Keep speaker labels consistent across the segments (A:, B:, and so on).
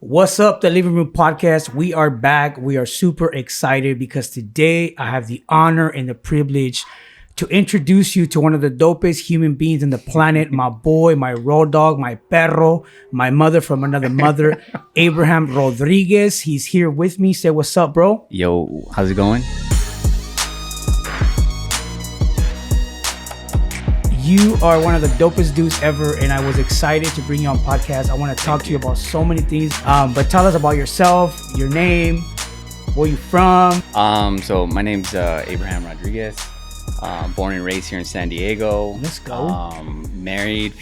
A: What's up, the Livingroom podcast? We are back. We are super excited because today I have the honor and the privilege to introduce you to one of the dopest human beings on the planet, my boy, my road dog, my perro, my mother from another mother, Abraham Rodriguez. He's here with me. Say what's up, bro.
B: Yo, how's it going?
A: You are one of the dopest dudes ever, and I was excited to bring you on podcast. I want to talk to you about so many things, but tell us about yourself, your name, where you from.
B: So my name's Abraham Rodriguez. Born and raised here in San Diego.
A: Let's go.
B: Married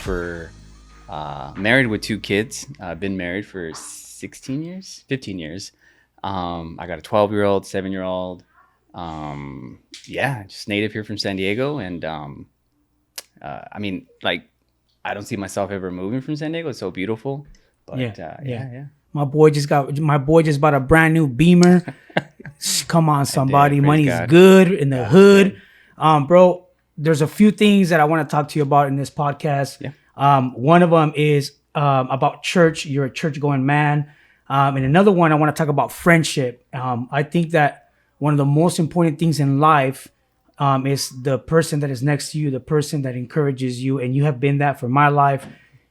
B: with two kids. I've been married for 15 years. I got a 12-year-old, 7-year-old. Just native here from San Diego, and I don't see myself ever moving from San Diego. It's so beautiful. But yeah.
A: My boy just bought a brand new Beamer. Come on, somebody. Money's
B: God.
A: good in the hood. Bro, there's a few things that I want to talk to you about in this podcast.
B: Yeah.
A: One of them is about church. You're a church going man. And another one, I want to talk about friendship. I think that one of the most important things in life is the person that is next to you, the person that encourages you. And you have been that for my life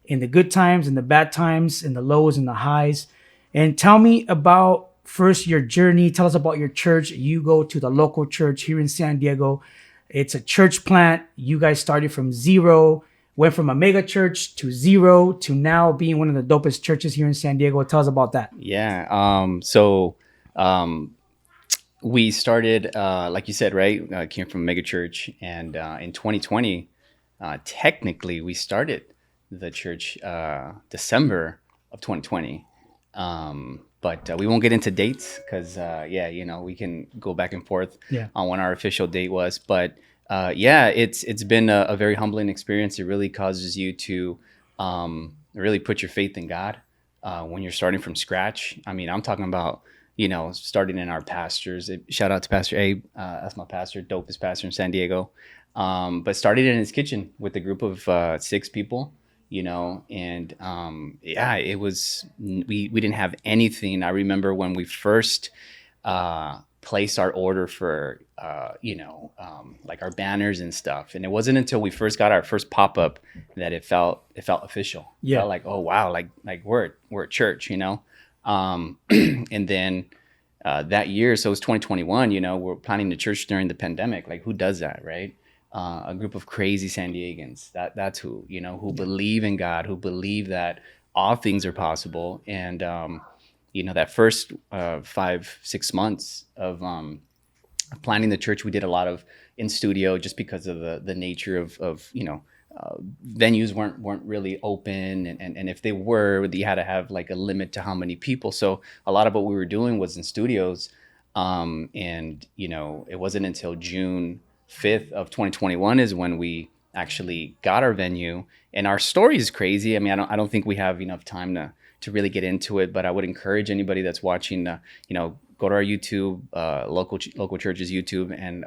A: in the good times, in the bad times, in the lows and the highs. And tell me about first your journey. Tell us about your church. You go to the local church here in San Diego. It's a church plant. You guys started from zero, went from a mega church to zero to now being one of the dopest churches here in San Diego. Tell us about that.
B: Yeah. We started, like you said, right? Came from a mega church, and in 2020, technically, we started the church December of 2020. But we won't get into dates because, we can go back and forth on when our official date was. But it's been a very humbling experience. It really causes you to really put your faith in God when you're starting from scratch. I mean, I'm talking about starting in our pastors. Shout out to Pastor Abe. That's my pastor, dopest pastor in San Diego. But started in his kitchen with a group of 6 people, and it was, we didn't have anything. I remember when we first placed our order for, like our banners and stuff. And it wasn't until we first got our first pop-up that it felt official.
A: Yeah.
B: It felt like, oh, wow, like we're at church, and then that year, so it was 2021, we're planning the church during the pandemic. Like, who does that, right? A group of crazy San Diegans. That's who, who believe in God, who believe that all things are possible. And, that first 5-6 months of planning the church, we did a lot of in studio just because of the nature of venues weren't really open, and if they were, you had to have like a limit to how many people. So a lot of what we were doing was in studios, and it wasn't until June 5th of 2021 is when we actually got our venue. And our story is crazy. I mean, I don't think we have enough time to really get into it, but I would encourage anybody that's watching go to our YouTube, local church's YouTube, and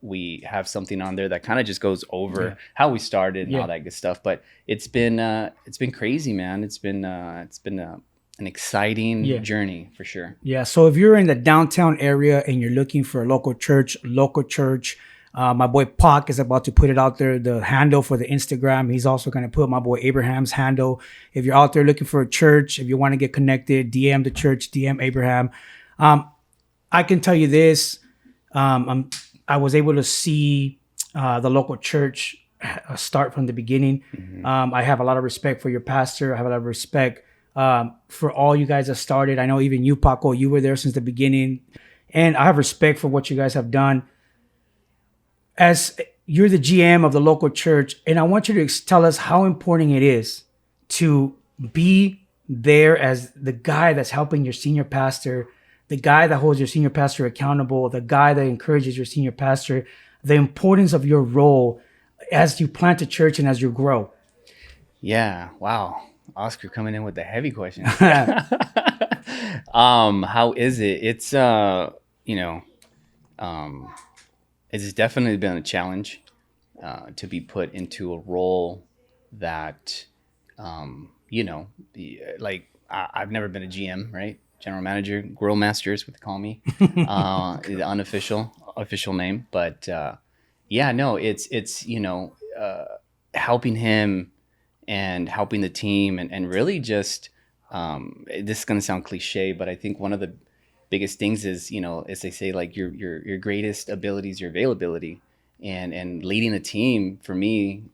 B: we have something on there that kind of just goes over how we started and all that good stuff. But it's been crazy, man. It's been an exciting journey for sure.
A: Yeah. So if you're in the downtown area and you're looking for a local church, my boy Pac is about to put it out there, the handle for the Instagram. He's also going to put my boy Abraham's handle. If you're out there looking for a church, if you want to get connected, DM the church, DM Abraham. I can tell you this. I was able to see the local church start from the beginning.
B: Mm-hmm.
A: I have a lot of respect for your pastor. I have a lot of respect for all you guys that started. I know even you, Paco, you were there since the beginning. And I have respect for what you guys have done. As you're the GM of the local church, and I want you to tell us how important it is to be there as the guy that's helping your senior pastor, the guy that holds your senior pastor accountable, the guy that encourages your senior pastor, the importance of your role as you plant a church and as you grow.
B: Yeah. Wow. Oscar coming in with the heavy questions. How is it? It's, it's definitely been a challenge to be put into a role that, I've never been a GM, right? General manager, grill master is what they call me, the unofficial official name. But yeah, no, it's helping him and helping the team and really just this is going to sound cliche, but I think one of the biggest things is, as they say, like your greatest ability is your availability, and leading a team for me,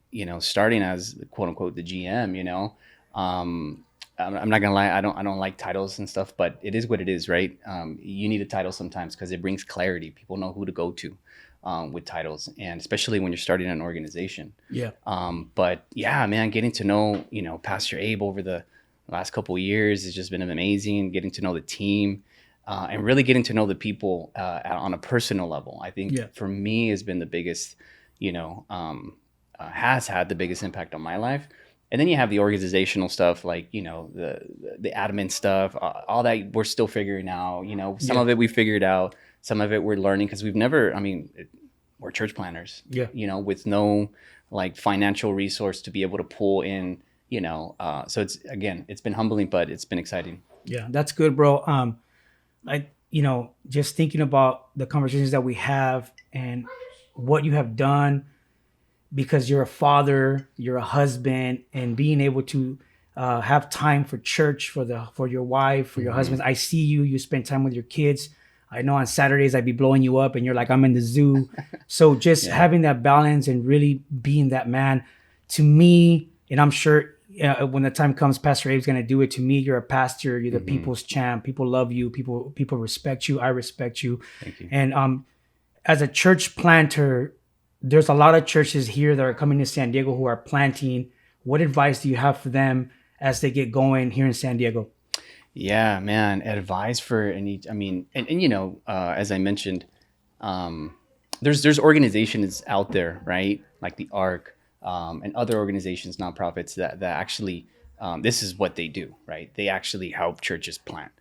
B: starting as quote unquote the GM, I'm not gonna lie, I don't like titles and stuff, but it is what it is, right? You need a title sometimes because it brings clarity. People know who to go to with titles, and especially when you're starting an organization.
A: Yeah.
B: But yeah, man, getting to know, Pastor Abe over the last couple of years has just been amazing. Getting to know the team, and really getting to know the people on a personal level. I think
A: Yeah.
B: for me has been the biggest, has had the biggest impact on my life. And then you have the organizational stuff, like the admin stuff, all that we're still figuring out. Some
A: Yeah.
B: of it we figured out, some of it we're learning because we've never. I mean, we're church planners.
A: Yeah.
B: With no like financial resource to be able to pull in. So it's been humbling, but it's been exciting.
A: Yeah. That's good, bro. Just thinking about the conversations that we have and what you have done, because you're a father, you're a husband, and being able to have time for church, for your wife, for your husband. I see you. You spend time with your kids. I know on Saturdays I'd be blowing you up, and you're like, I'm in the zoo. So just
B: Yeah.
A: having that balance and really being that man, to me, and I'm sure when the time comes, Pastor Abe's gonna do it. To me, you're a pastor. You're the people's champ. People love you. People respect you. I respect you.
B: Thank you.
A: And as a church planter, there's a lot of churches here that are coming to San Diego who are planting. What advice do you have for them as they get going here in San Diego?
B: Yeah, man. Advice for any. I mean, and as I mentioned, there's organizations out there, right? Like the Ark, and other organizations, nonprofits that actually, this is what they do, right? They actually help churches plant.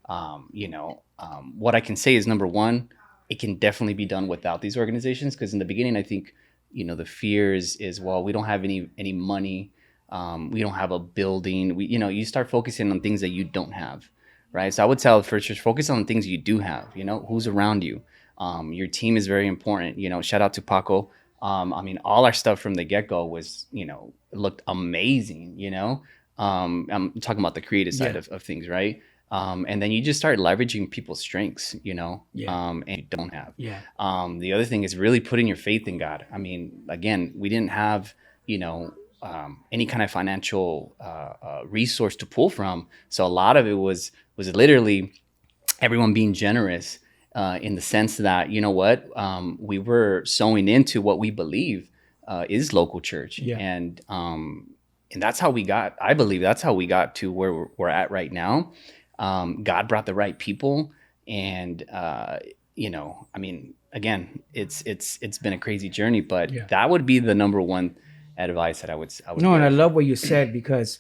B: What I can say is, number one, it can definitely be done without these organizations, because in the beginning, I think, the fear is, well, we don't have any money. We don't have a building. You start focusing on things that you don't have, right? So I would tell first, just focus on things you do have. Who's around you. Your team is very important. Shout out to Paco. I mean, all our stuff from the get go was, looked amazing. I'm talking about the creative side
A: Yeah.
B: of things, right? And then you just start leveraging people's strengths,
A: Yeah.
B: and you don't have.
A: Yeah.
B: The other thing is really putting your faith in God. I mean, again, we didn't have, any kind of financial resource to pull from. So a lot of it was literally everyone being generous, in the sense that, we were sowing into what we believe is local church.
A: Yeah.
B: And that's how I believe that's how we got to where we're at right now. God brought the right people, and I mean, again, it's been a crazy journey, but
A: Yeah.
B: that would be the number one advice that I would
A: No, and I
B: give.
A: love what you said, because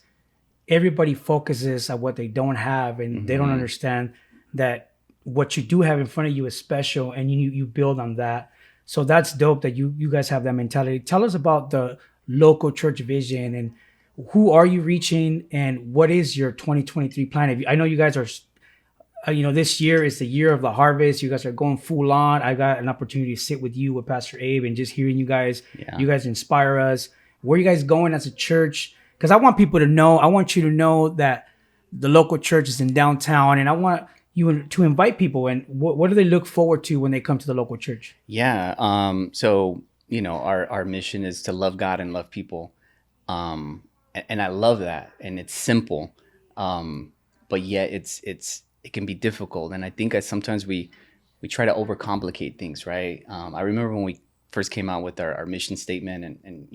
A: everybody focuses on what they don't have, and they don't understand that what you do have in front of you is special, and you build on that. So that's dope that you guys have that mentality. Tell us about the local church vision, and who are you reaching, and what is your 2023 plan? I know you guys are, this year is the year of the harvest. You guys are going full on. I got an opportunity to sit with you, with Pastor Abe, and just hearing you guys.
B: Yeah.
A: You guys inspire us. Where are you guys going as a church? Because I want people to know. I want you to know that the local church is in downtown, and I want you to invite people. And what do they look forward to when they come to the local church?
B: Yeah. So, our mission is to love God and love people. And I love that. And it's simple. But yet it can be difficult. And I think that sometimes we try to overcomplicate things, right? I remember when we first came out with our mission statement, and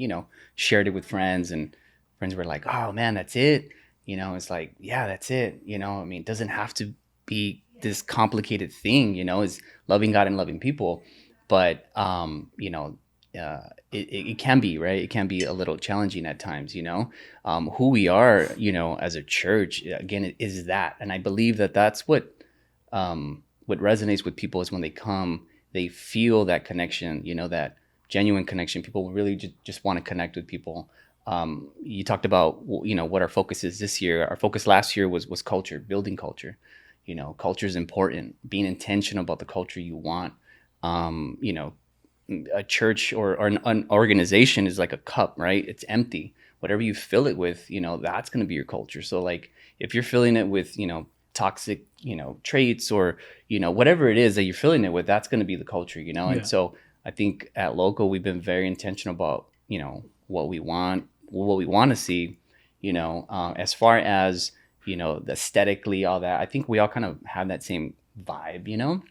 B: shared it with friends, and friends were like, oh man, that's it. It's like, yeah, that's it. I mean, it doesn't have to be this complicated thing, is loving God and loving people. But, it can be, right? It can be a little challenging at times, who we are, as a church, again, it is that. And I believe that that's what resonates with people is when they come, they feel that connection, that genuine connection. People really just want to connect with people. You talked about, what our focus is this year. Our focus last year was culture, building culture. Culture is important. Being intentional about the culture you want. Um, you know, a church or an organization is like a cup, right? It's empty. Whatever you fill it with, that's going to be your culture. So like if you're filling it with, toxic, traits, or, whatever it is that you're filling it with, that's going to be the culture. And
A: Yeah.
B: so I think at Local, we've been very intentional about, what we want to see, as far as, the aesthetically, all that. I think we all kind of have that same vibe.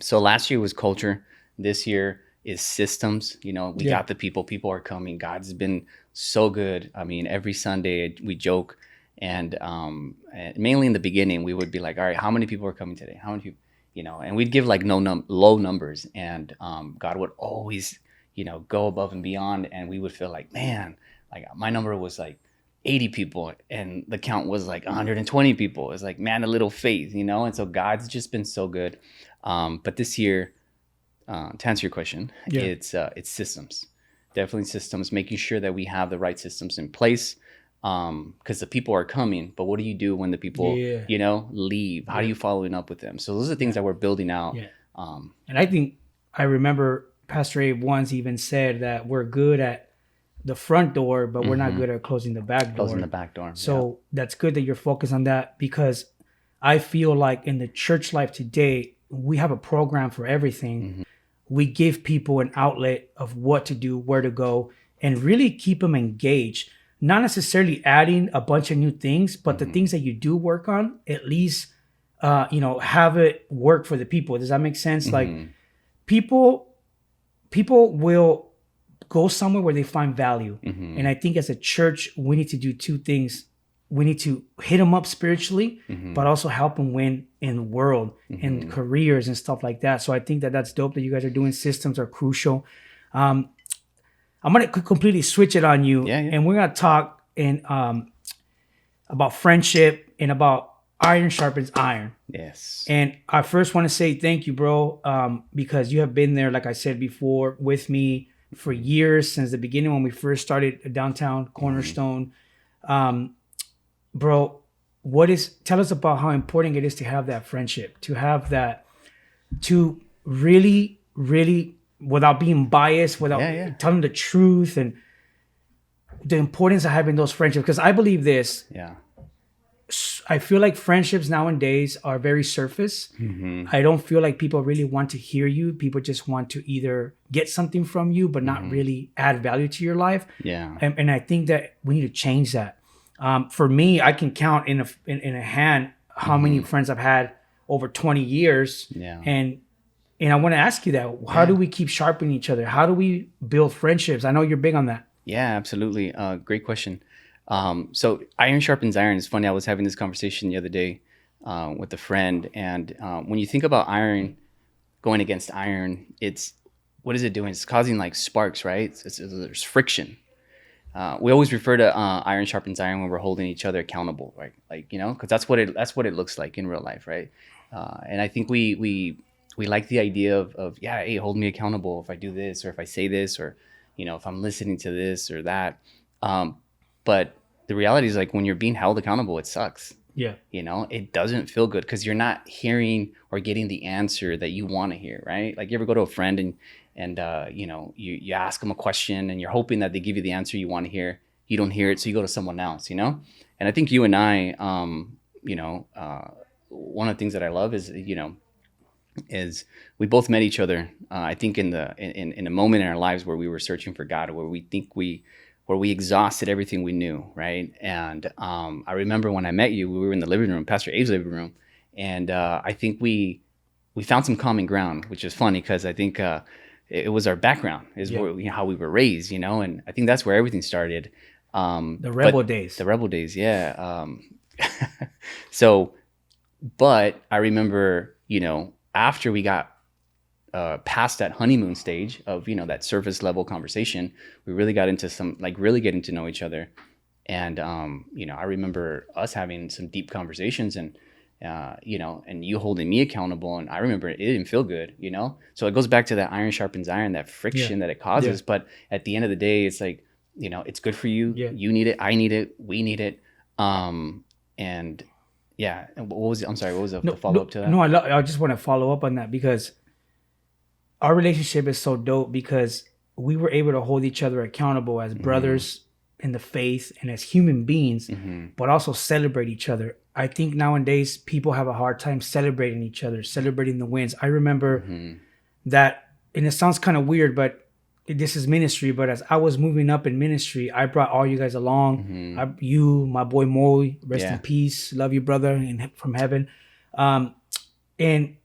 B: So last year was culture. This year is systems. We
A: Yeah.
B: got the people. People are coming. God's been so good. I mean, every Sunday we joke, and mainly in the beginning we would be like, all right, how many people are coming today? How many people? And we'd give like low numbers, and God would always, go above and beyond, and we would feel like, man, like my number was like 80 people and the count was like 120 people. It's like, man, a little faith. And so God's just been so good. But this year, to answer your question,
A: Yeah.
B: it's systems, definitely systems, making sure that we have the right systems in place, because the people are coming. But what do you do when the people,
A: Yeah.
B: leave? How are
A: Yeah.
B: you following up with them? So those are things that we're building out.
A: Yeah.
B: Um,
A: And I remember Pastor Abe once even said that we're good at the front door, but we're not good at closing the back door.
B: Closing the back door.
A: So that's good that you're focused on that, because I feel like in the church life today, we have a program for everything. We give people an outlet of what to do, where to go, and really keep them engaged. Not necessarily adding a bunch of new things, but the things that you do work on, at least, have it work for the people. Does that make sense? Like people will go somewhere where they find value. And I think as a church, we need to do two things. We need to hit them up spiritually, but also help them win in the world and careers and stuff like that. So I think that that's dope that you guys are doing. Systems are crucial. I'm going to completely switch it on you.
B: Yeah, yeah.
A: And we're going to talk about friendship and about iron sharpens iron.
B: Yes.
A: And I first want to say thank you, bro, because you have been there, like I said before, with me for years, since the beginning when we first started downtown Cornerstone. Bro, tell us about how important it is to have that friendship, to have that, to really, really, without being biased, without telling the truth, and the importance of having those friendships. Because I believe this.
B: Yeah.
A: I feel like friendships nowadays are very surface. I don't feel like people really want to hear you. People just want to either get something from you, but not really add value to your life.
B: Yeah.
A: And I think that we need to change that. For me, I can count in a hand how many friends I've had over 20 years.
B: Yeah.
A: And I want to ask you that. How do we keep sharpening each other? How do we build friendships? I know you're big on that.
B: Yeah, absolutely. Great question. So iron sharpens iron. It's funny. I was having this conversation the other day with a friend, and when you think about iron going against iron, what is it doing? It's causing like sparks, right? There's friction. We always refer to iron sharpens iron when we're holding each other accountable, right? Like, because that's what it looks like in real life, right? And I think we like the idea of hey, hold me accountable if I do this, or if I say this, or if I'm listening to this or that. But the reality is, like, when you're being held accountable, it sucks.
A: Yeah.
B: It doesn't feel good because you're not hearing or getting the answer that you want to hear, right? Like, you ever go to a friend and you ask them a question and you're hoping that they give you the answer you want to hear. You don't hear it, so you go to someone else, And I think you and I, one of the things that I love is we both met each other. I think in a moment in our lives where we were searching for God, where we exhausted everything we knew, right? And I remember when I met you, we were in the living room, Pastor Abe's living room, and I think we found some common ground, which is funny because I think it was our background, how we were raised, and I think that's where everything started.
A: The rebel days.
B: The rebel days, yeah. But I remember, after we got past that honeymoon stage of that surface level conversation, we really got into some, like, really getting to know each other. And I remember us having some deep conversations, and and you holding me accountable, and I remember it didn't feel good, so it goes back to that iron sharpens iron, that friction that it causes. But at the end of the day, it's like you know, it's good for you.
A: Yeah.
B: You need it. I need it. We need it. And yeah. And what was it? I'm sorry. What was the
A: No,
B: follow
A: no,
B: up to that?
A: no. I just want to follow up on that because our relationship is so dope because we were able to hold each other accountable as brothers in the faith and as human beings, but also celebrate each other. I think nowadays people have a hard time celebrating each other, celebrating the wins. I remember that, and it sounds kind of weird, but this is ministry. But as I was moving up in ministry, I brought all you guys along. You, my boy Moy, rest in
B: Yeah.
A: peace. Love you, brother, from heaven. And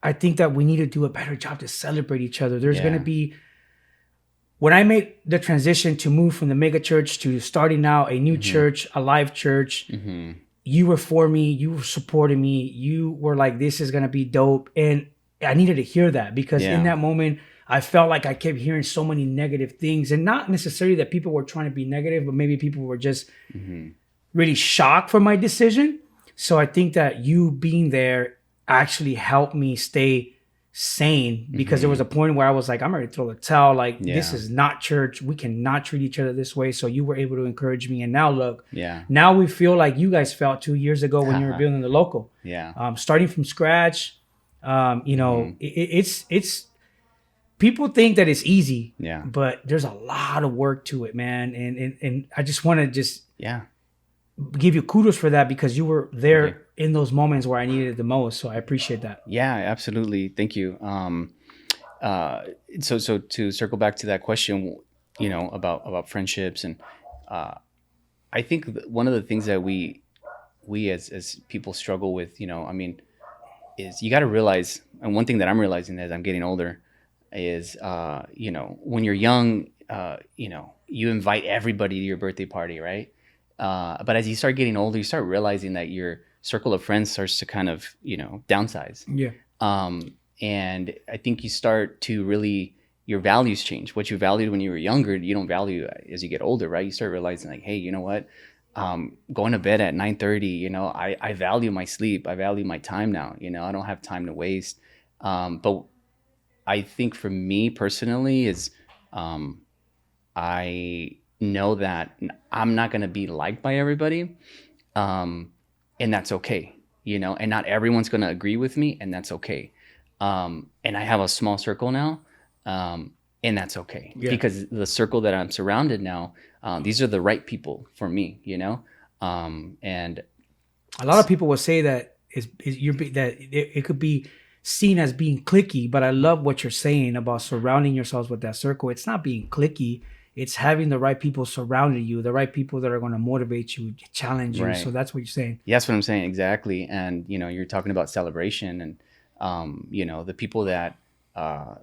A: I think that we need to do a better job to celebrate each other. There's going to be, when I made the transition to move from the mega church to starting now a new church, a live church, you were for me, you were supporting me, you were like, this is going to be dope. And I needed to hear that because in that moment, I felt like I kept hearing so many negative things, and not necessarily that people were trying to be negative, but maybe people were just really shocked for my decision. So I think that you being there actually helped me stay sane because there was a point where I was like, I'm ready to throw the towel. Like, this is not church. We cannot treat each other this way. So you were able to encourage me. And now look, now we feel like you guys felt 2 years ago when you were building the local. Starting from scratch. You know, it's people think that it's easy, but there's a lot of work to it, man. And I just want to give you kudos for that because you were there in those moments where I needed it the most. So I appreciate that.
B: Yeah, absolutely. Thank you. So to circle back to that question, you know, about friendships, and I think one of the things that we as people struggle with, you know, I mean, is you got to realize, and one thing that I'm realizing as I'm getting older is, you know, when you're young, you know, you invite everybody to your birthday party, right? But as you start getting older, you start realizing that your circle of friends starts to kind of, you know, downsize.
A: Yeah.
B: And I think you start to really, your values change. What you valued when you were younger, you don't value as you get older, right? You start realizing like, hey, you know what? Going to bed at 9:30, you know, I value my sleep. I value my time now. You know, I don't have time to waste. But I think for me personally is, I know that I'm not going to be liked by everybody. And that's okay, you know, and not everyone's going to agree with me, and that's okay. And I have a small circle now, and that's okay because the circle that I'm surrounded now, these are the right people for me, you know? And
A: a lot of people will say that it could be seen as being cliquey, but I love what you're saying about surrounding yourselves with that circle. It's not being cliquey. It's having the right people surrounding you, the right people that are going to motivate you, challenge you. Right. So that's what you're saying.
B: Yeah, that's what I'm saying. Exactly. And, you know, you're talking about celebration, and, you know, the people that are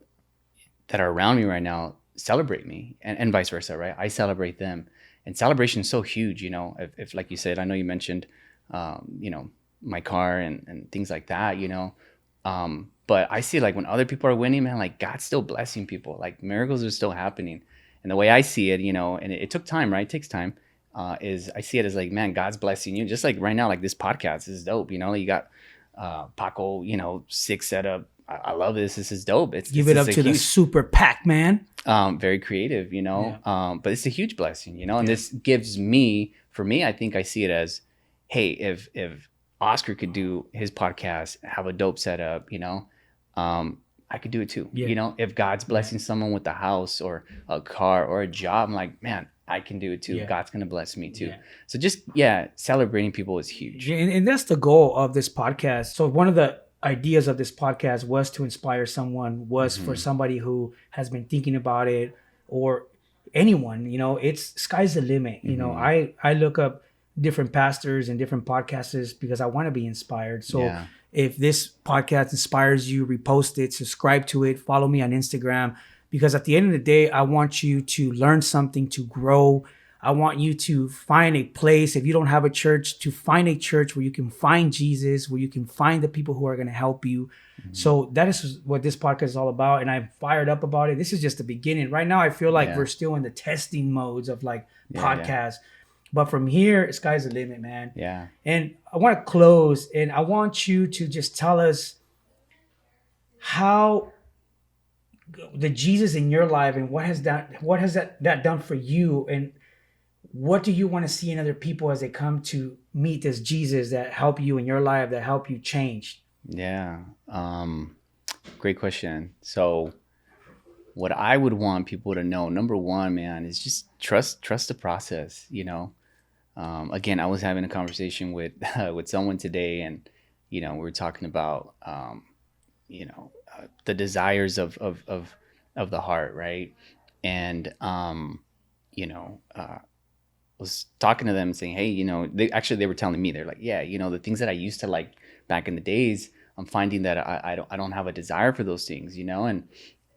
B: around me right now celebrate me, and vice versa, right? I celebrate them. And celebration is so huge, you know, if like you said, I know you mentioned, you know, my car and things like that, you know. But I see like when other people are winning, man, like God's still blessing people. Like miracles are still happening. And the way I see it, you know, and it took time, right? It takes time. Is I see it as like, man, God's blessing you. Just like right now, like this podcast is dope. You know, you got Paco, you know, 6 setup. I love this. This is dope.
A: Give it up to the super pack, man.
B: Very creative, you know. Yeah. But it's a huge blessing, you know. And this gives me, for me, I think I see it as, hey, if Oscar could do his podcast, have a dope setup, you know, I could do it too. You know, if God's blessing someone with a house or a car or a job, I'm like, man, I can do it too. God's going to bless me too. So just, celebrating people is huge.
A: And that's the goal of this podcast. So one of the ideas of this podcast was to inspire someone, was for somebody who has been thinking about it, or anyone, you know, it's sky's the limit. You know, I look up different pastors and different podcasters because I want to be inspired. So if this podcast inspires you, repost it, subscribe to it, follow me on Instagram, because at the end of the day, I want you to learn something, to grow. I want you to find a place. If you don't have a church, to find a church where you can find Jesus, where you can find the people who are going to help you. So that is what this podcast is all about. And I'm fired up about it. This is just the beginning. Right now, I feel like we're still in the testing modes of like podcasts. But from here, sky's the limit, man.
B: Yeah.
A: And I want to close, and I want you to just tell us how the Jesus in your life, and what has that done for you, and what do you want to see in other people as they come to meet this Jesus that help you in your life, that help you change?
B: Yeah. Great question. So what I would want people to know, number one, man, is just trust the process. Again, I was having a conversation with with someone today, and we were talking about the desires of the heart, right? And was talking to them and saying, hey, they were telling me, they're like, yeah, the things that I used to like back in the days, I'm finding that I don't have a desire for those things,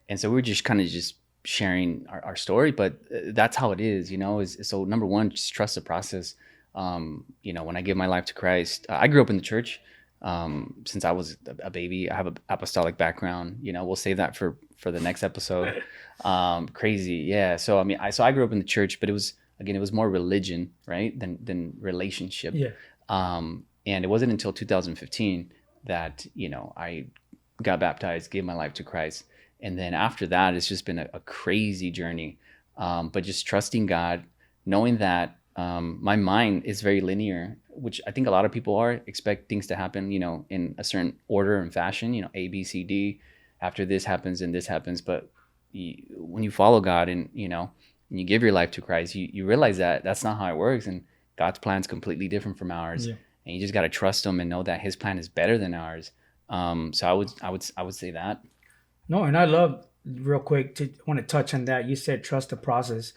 B: and so we are just kind of just sharing our story, but that's how it is, so number one, just trust the process. When I give my life to Christ, I grew up in the church. Since I was a baby, I have an apostolic background. We'll save that for the next episode. Crazy, yeah. So I grew up in the church, but it was more religion, right, than relationship.
A: Yeah.
B: And it wasn't until 2015 that I got baptized, gave my life to Christ, and then after that, it's just been a crazy journey. But just trusting God, knowing that my mind is very linear, which I think a lot of people expect things to happen, in a certain order and fashion, A, B, C, D. After this happens and this happens, but when you follow God and and you give your life to Christ, you realize that that's not how it works, and God's plan is completely different from ours.
A: Yeah.
B: And you just got to trust Him and know that His plan is better than ours. So I would say that.
A: No, and I love, real quick, to want to touch on that. You said trust the process.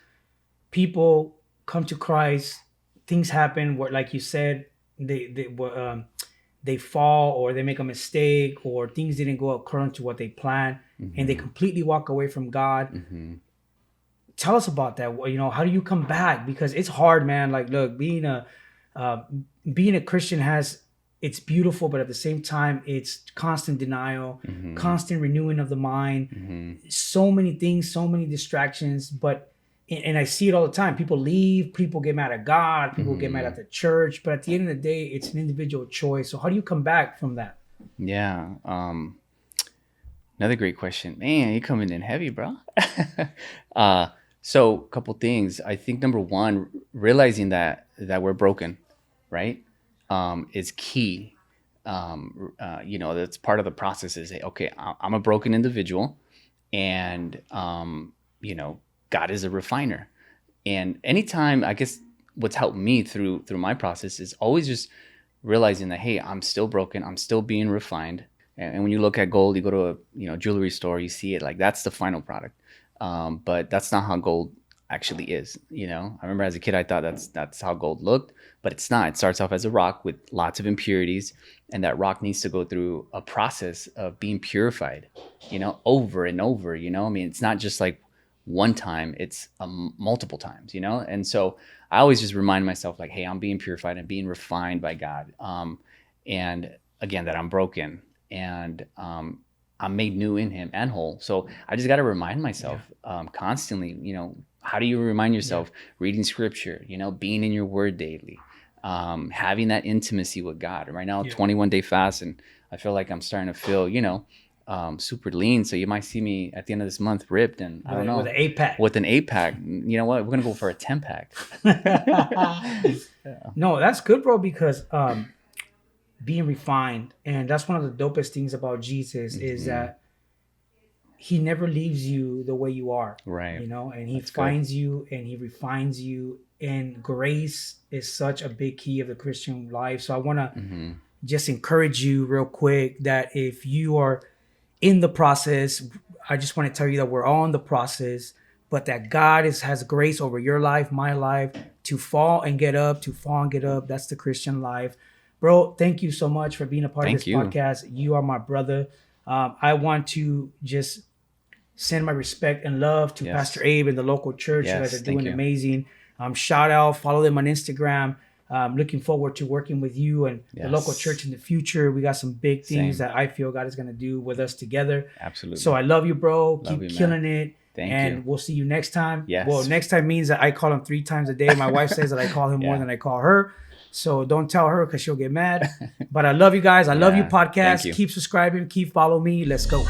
A: People come to Christ, things happen where, like you said, they fall, or they make a mistake, or things didn't go according to what they planned, and they completely walk away from God. Tell us about that. How do you come back? Because it's hard, man. Like, look, being a Christian it's beautiful, but at the same time, it's constant denial, constant renewing of the mind, so many things, so many distractions. And I see it all the time. People leave, people get mad at God, people get mad at the church. But at the end of the day, it's an individual choice. So how do you come back from that?
B: Yeah. Another great question. Man, you're coming in heavy, bro. So a couple things. I think number one, realizing that we're broken, right, is key. That's part of the process. Is, okay, I'm a broken individual, and God is a refiner. And anytime, I guess, what's helped me through my process is always just realizing that, hey, I'm still broken. I'm still being refined. And when you look at gold, you go to a jewelry store, you see it like that's the final product. But that's not how gold actually is. I remember as a kid, I thought that's how gold looked, but it's not. It starts off as a rock with lots of impurities, and that rock needs to go through a process of being purified, over and over. It's not just like one time, it's multiple times, and so I always just remind myself, like, hey, I'm being purified and being refined by God, and again, that I'm broken, and I'm made new in Him and whole. So I just got to remind myself constantly, how do you remind yourself? Reading scripture, being in your word daily, having that intimacy with God. Right now, 21-day fast, and I feel like I'm starting to feel, super lean. So you might see me at the end of this month ripped, and I don't know,
A: with an 8-pack.
B: With an 8-pack. You know what? We're going to go for a 10-pack.
A: No, that's good, bro, because being refined, and that's one of the dopest things about Jesus is that He never leaves you the way you are,
B: right?
A: And He finds you and He refines you, and grace is such a big key of the Christian life. So I want to just encourage you real quick that if you are in the process, I just want to tell you that we're all in the process, but that God has grace over your life, my life, to fall and get up, to fall and get up. That's the Christian life. Bro, thank you so much for being a part of this podcast. You are my brother. I want to just send my respect and love to Pastor Abe and the local church. You guys are doing amazing. Shout out, follow them on Instagram. Looking forward to working with you and the local church in the future. We got some big things that I feel God is going to do with us together.
B: Absolutely.
A: So I love you, bro. Keep killing it.
B: Thank
A: you.
B: And
A: we'll see you next time.
B: Yes.
A: Well, next time means that I call him 3 times a day. My wife says that I call him more than I call her. So don't tell her because she'll get mad. But I love you guys. I love you, podcast. Keep subscribing. Keep following me. Let's go.